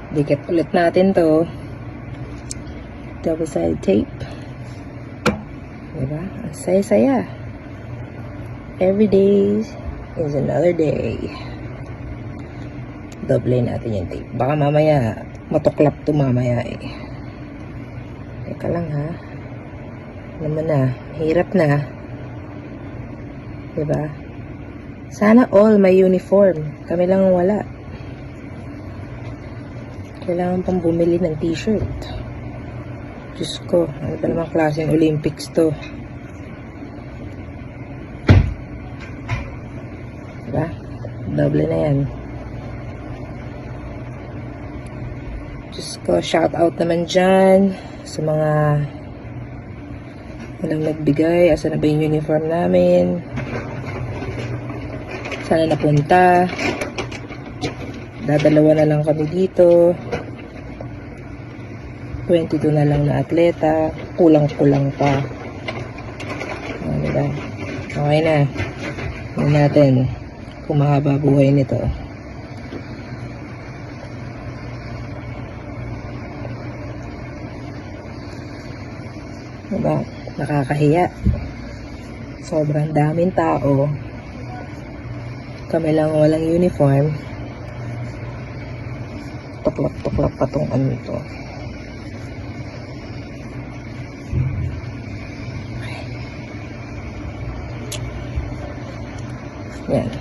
Dikit ulit natin to. Double side tape. Diba? Ang saya-saya. Every day is another day. Doble natin yung tape. Baka mamaya matuklap to mamaya eh. Teka lang ha. Naman na. Hirap na. Diba? Sana all may uniform. Kami lang ang wala. Kailangan pang bumili ng t-shirt. Diyos ko, ano ba namang klaseng Olympics to? Diba? Doble na yan. Diyos ko, shout out naman dyan sa mga walang nagbigay. Asa na ba yung uniform namin? Sana napunta. Dadalawa na lang kami dito. 22 na lang na atleta. Kulang-kulang pa. Diba? Okay na. Tignan natin kung mahaba buhay nito. Diba? Nakakahiya. Sobrang daming tao. Kami lang walang uniform. Tuklap-tuklap pa tong ano ito. Yan.